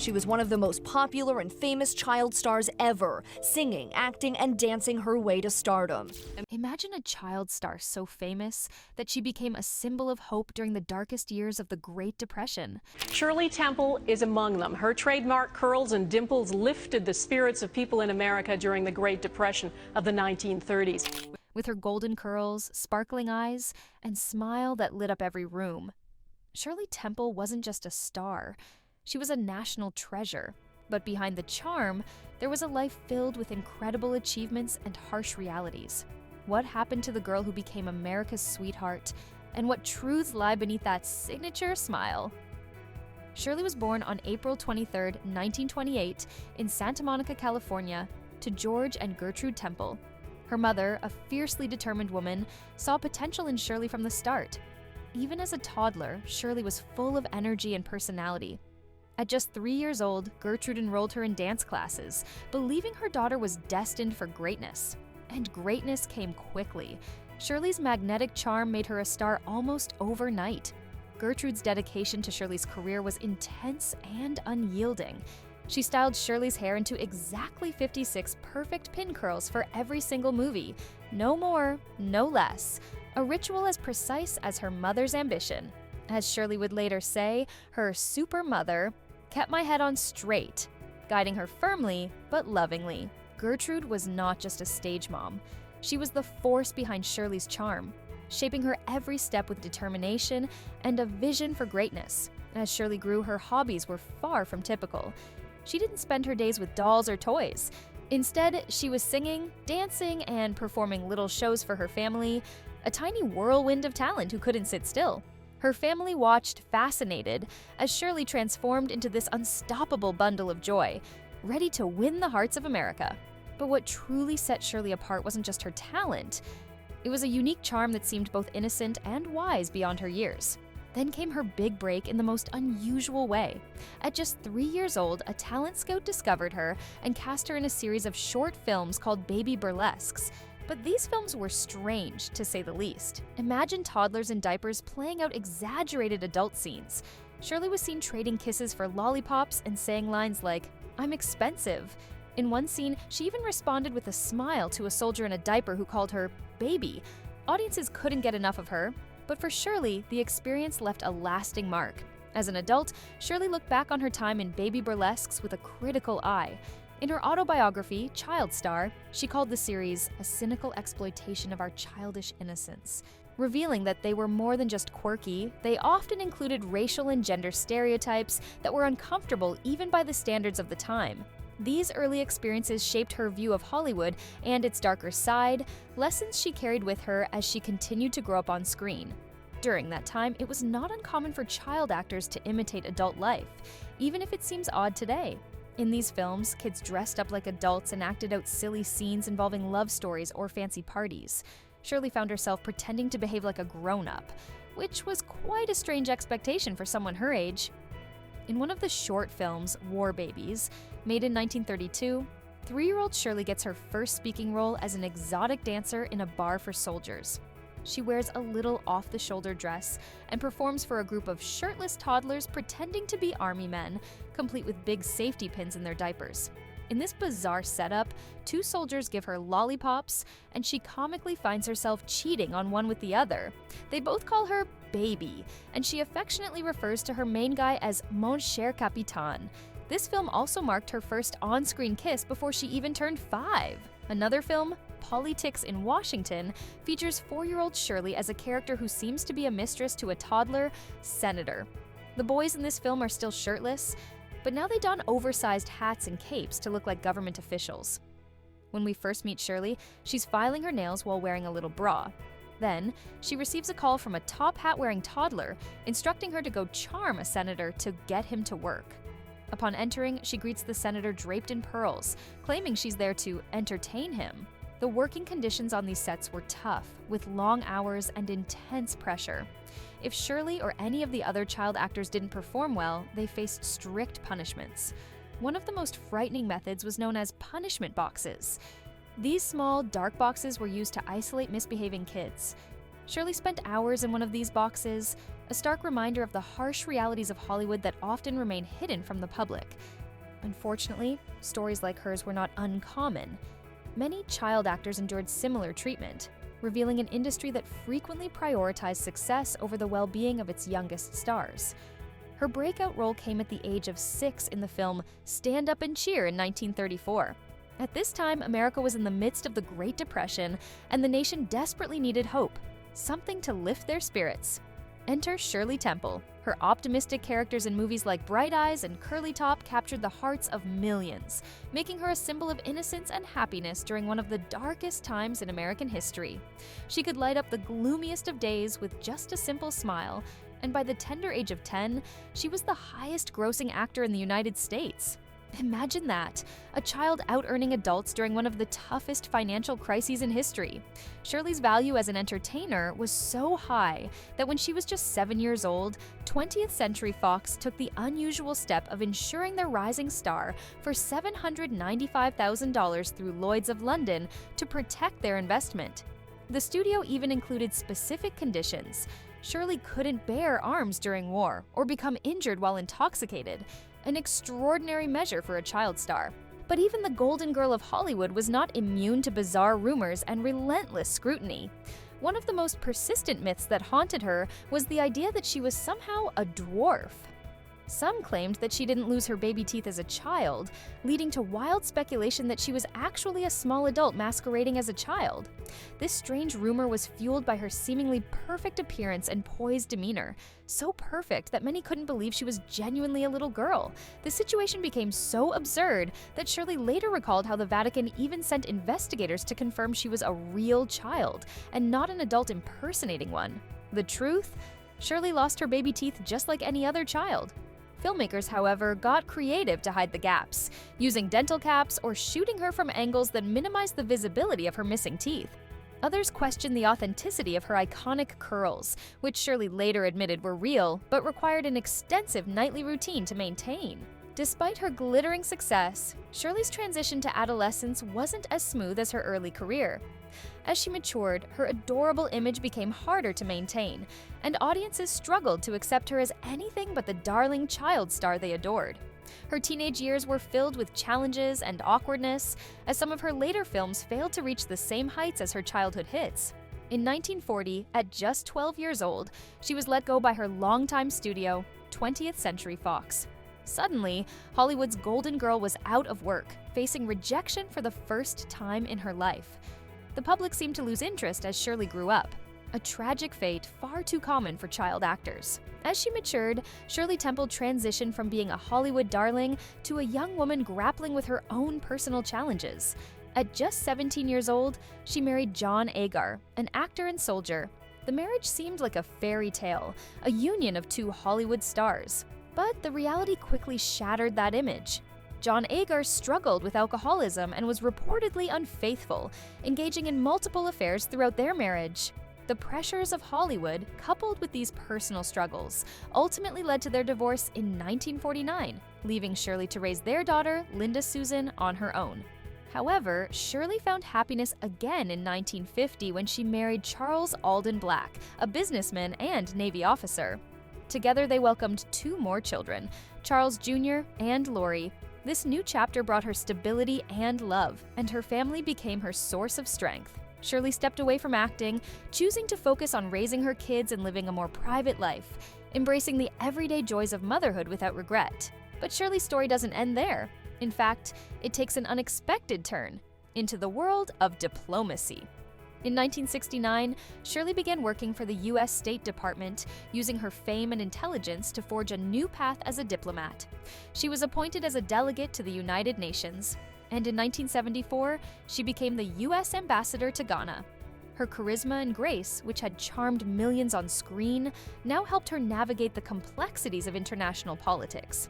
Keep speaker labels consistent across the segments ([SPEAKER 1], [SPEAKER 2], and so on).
[SPEAKER 1] She was one of the most popular and famous child stars ever, singing, acting, and dancing her way to stardom.
[SPEAKER 2] Imagine a child star so famous that she became a symbol of hope during the darkest years of the Great Depression.
[SPEAKER 3] Shirley Temple is among them. Her trademark curls and dimples lifted the spirits of people in America during the Great Depression of the 1930s.
[SPEAKER 2] With her golden curls, sparkling eyes, and smile that lit up every room, Shirley Temple wasn't just a star. She was a national treasure. But behind the charm, there was a life filled with incredible achievements and harsh realities. What happened to the girl who became America's sweetheart, and what truths lie beneath that signature smile? Shirley was born on April 23, 1928, in Santa Monica, California, to George and Gertrude Temple. Her mother, a fiercely determined woman, saw potential in Shirley from the start. Even as a toddler, Shirley was full of energy and personality. At just 3 years old, Gertrude enrolled her in dance classes, believing her daughter was destined for greatness. And greatness came quickly. Shirley's magnetic charm made her a star almost overnight. Gertrude's dedication to Shirley's career was intense and unyielding. She styled Shirley's hair into exactly 56 perfect pin curls for every single movie. No more, no less. A ritual as precise as her mother's ambition. As Shirley would later say, her super mother kept my head on straight, guiding her firmly but lovingly. Gertrude was not just a stage mom. She was the force behind Shirley's charm, shaping her every step with determination and a vision for greatness. As Shirley grew, her hobbies were far from typical. She didn't spend her days with dolls or toys. Instead, she was singing, dancing, and performing little shows for her family, a tiny whirlwind of talent who couldn't sit still. Her family watched fascinated as Shirley transformed into this unstoppable bundle of joy, ready to win the hearts of America. But what truly set Shirley apart wasn't just her talent. It was a unique charm that seemed both innocent and wise beyond her years. Then came her big break in the most unusual way. At just 3 years old, a talent scout discovered her and cast her in a series of short films called Baby Burlesques. But these films were strange, to say the least. Imagine toddlers in diapers playing out exaggerated adult scenes. Shirley was seen trading kisses for lollipops and saying lines like, "I'm expensive." In one scene, she even responded with a smile to a soldier in a diaper who called her baby. Audiences couldn't get enough of her. But for Shirley, the experience left a lasting mark. As an adult, Shirley looked back on her time in Baby Burlesques with a critical eye. In her autobiography, Child Star, she called the series a cynical exploitation of our childish innocence. Revealing that they were more than just quirky, they often included racial and gender stereotypes that were uncomfortable even by the standards of the time. These early experiences shaped her view of Hollywood and its darker side, lessons she carried with her as she continued to grow up on screen. During that time, it was not uncommon for child actors to imitate adult life, even if it seems odd today. In these films, kids dressed up like adults and acted out silly scenes involving love stories or fancy parties. Shirley found herself pretending to behave like a grown-up, which was quite a strange expectation for someone her age. In one of the short films, War Babies, made in 1932, 3-year-old Shirley gets her first speaking role as an exotic dancer in a bar for soldiers. She wears a little off-the-shoulder dress and performs for a group of shirtless toddlers pretending to be army men, complete with big safety pins in their diapers. In this bizarre setup, 2 soldiers give her lollipops, and she comically finds herself cheating on one with the other. They both call her Baby, and she affectionately refers to her main guy as Mon cher Capitaine. This film also marked her first on-screen kiss before she even turned 5. Another film, Politics in Washington, features 4-year-old Shirley as a character who seems to be a mistress to a toddler senator. The boys in this film are still shirtless, but now they don oversized hats and capes to look like government officials. When we first meet Shirley, she's filing her nails while wearing a little bra. Then, she receives a call from a top hat-wearing toddler, instructing her to go charm a senator to get him to work. Upon entering, she greets the senator draped in pearls, claiming she's there to entertain him. The working conditions on these sets were tough, with long hours and intense pressure. If Shirley or any of the other child actors didn't perform well, they faced strict punishments. One of the most frightening methods was known as punishment boxes. These small, dark boxes were used to isolate misbehaving kids. Shirley spent hours in one of these boxes, a stark reminder of the harsh realities of Hollywood that often remain hidden from the public. Unfortunately, stories like hers were not uncommon. Many child actors endured similar treatment, revealing an industry that frequently prioritized success over the well-being of its youngest stars. Her breakout role came at the age of 6 in the film Stand Up and Cheer in 1934. At this time, America was in the midst of the Great Depression, and the nation desperately needed hope, something to lift their spirits. Enter Shirley Temple. Her optimistic characters in movies like Bright Eyes and Curly Top captured the hearts of millions, making her a symbol of innocence and happiness during one of the darkest times in American history. She could light up the gloomiest of days with just a simple smile, and by the tender age of 10, she was the highest-grossing actor in the United States. Imagine that, a child out-earning adults during one of the toughest financial crises in history. Shirley's value as an entertainer was so high that when she was just 7 years old, 20th Century Fox took the unusual step of insuring their rising star for $795,000 through Lloyd's of London to protect their investment. The studio even included specific conditions. Shirley couldn't bear arms during war or become injured while intoxicated, an extraordinary measure for a child star. But even the Golden Girl of Hollywood was not immune to bizarre rumors and relentless scrutiny. One of the most persistent myths that haunted her was the idea that she was somehow a dwarf. Some claimed that she didn't lose her baby teeth as a child, leading to wild speculation that she was actually a small adult masquerading as a child. This strange rumor was fueled by her seemingly perfect appearance and poised demeanor, so perfect that many couldn't believe she was genuinely a little girl. The situation became so absurd that Shirley later recalled how the Vatican even sent investigators to confirm she was a real child and not an adult impersonating one. The truth? Shirley lost her baby teeth just like any other child. Filmmakers, however, got creative to hide the gaps, using dental caps or shooting her from angles that minimized the visibility of her missing teeth. Others questioned the authenticity of her iconic curls, which Shirley later admitted were real, but required an extensive nightly routine to maintain. Despite her glittering success, Shirley's transition to adolescence wasn't as smooth as her early career. As she matured, her adorable image became harder to maintain, and audiences struggled to accept her as anything but the darling child star they adored. Her teenage years were filled with challenges and awkwardness, as some of her later films failed to reach the same heights as her childhood hits. In 1940, at just 12 years old, she was let go by her longtime studio, 20th Century Fox. Suddenly, Hollywood's Golden Girl was out of work, facing rejection for the first time in her life. The public seemed to lose interest as Shirley grew up, a tragic fate far too common for child actors. As she matured, Shirley Temple transitioned from being a Hollywood darling to a young woman grappling with her own personal challenges. At just 17 years old, she married John Agar, an actor and soldier. The marriage seemed like a fairy tale, a union of two Hollywood stars. But the reality quickly shattered that image. John Agar struggled with alcoholism and was reportedly unfaithful, engaging in multiple affairs throughout their marriage. The pressures of Hollywood, coupled with these personal struggles, ultimately led to their divorce in 1949, leaving Shirley to raise their daughter, Linda Susan, on her own. However, Shirley found happiness again in 1950 when she married Charles Alden Black, a businessman and Navy officer. Together they welcomed 2 more children, Charles Jr. and Lori. This new chapter brought her stability and love, and her family became her source of strength. Shirley stepped away from acting, choosing to focus on raising her kids and living a more private life, embracing the everyday joys of motherhood without regret. But Shirley's story doesn't end there. In fact, it takes an unexpected turn into the world of diplomacy. In 1969, Shirley began working for the U.S. State Department, using her fame and intelligence to forge a new path as a diplomat. She was appointed as a delegate to the United Nations, and in 1974, she became the U.S. ambassador to Ghana. Her charisma and grace, which had charmed millions on screen, now helped her navigate the complexities of international politics.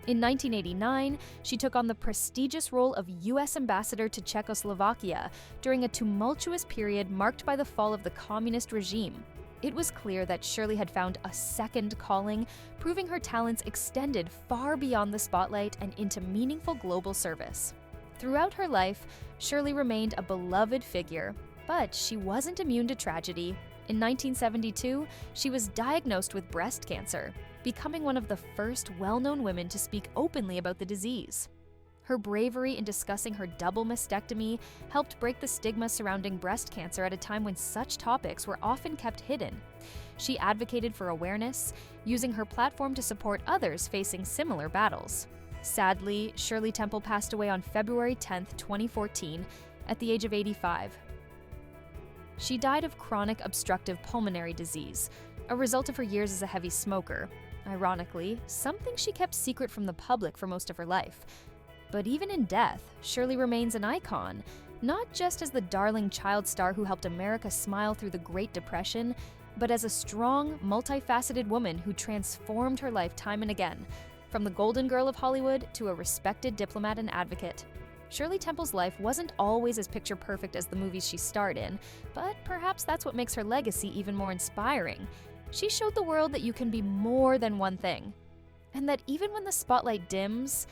[SPEAKER 2] In 1989, she took on the prestigious role of U.S. ambassador to Czechoslovakia during a tumultuous period marked by the fall of the communist regime. It was clear that Shirley had found a second calling, proving her talents extended far beyond the spotlight and into meaningful global service. Throughout her life, Shirley remained a beloved figure, but she wasn't immune to tragedy. In 1972, she was diagnosed with breast cancer, becoming one of the first well-known women to speak openly about the disease. Her bravery in discussing her double mastectomy helped break the stigma surrounding breast cancer at a time when such topics were often kept hidden. She advocated for awareness, using her platform to support others facing similar battles. Sadly, Shirley Temple passed away on February 10, 2014, at the age of 85. She died of chronic obstructive pulmonary disease, a result of her years as a heavy smoker. Ironically, something she kept secret from the public for most of her life. But even in death, Shirley remains an icon, not just as the darling child star who helped America smile through the Great Depression, but as a strong, multifaceted woman who transformed her life time and again, from the golden girl of Hollywood to a respected diplomat and advocate. Shirley Temple's life wasn't always as picture-perfect as the movies she starred in, but perhaps that's what makes her legacy even more inspiring. She showed the world that you can be more than one thing, and that even when the spotlight dims,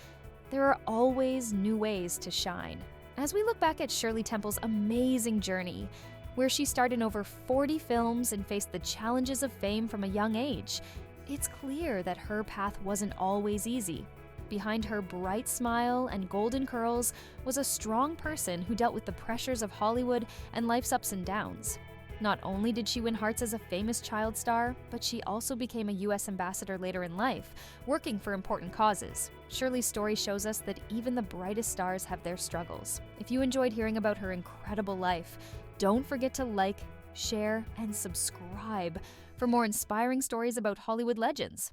[SPEAKER 2] there are always new ways to shine. As we look back at Shirley Temple's amazing journey, where she starred in over 40 films and faced the challenges of fame from a young age, it's clear that her path wasn't always easy. Behind her bright smile and golden curls was a strong person who dealt with the pressures of Hollywood and life's ups and downs. Not only did she win hearts as a famous child star, but she also became a U.S. ambassador later in life, working for important causes. Shirley's story shows us that even the brightest stars have their struggles. If you enjoyed hearing about her incredible life, don't forget to like, share, and subscribe for more inspiring stories about Hollywood legends.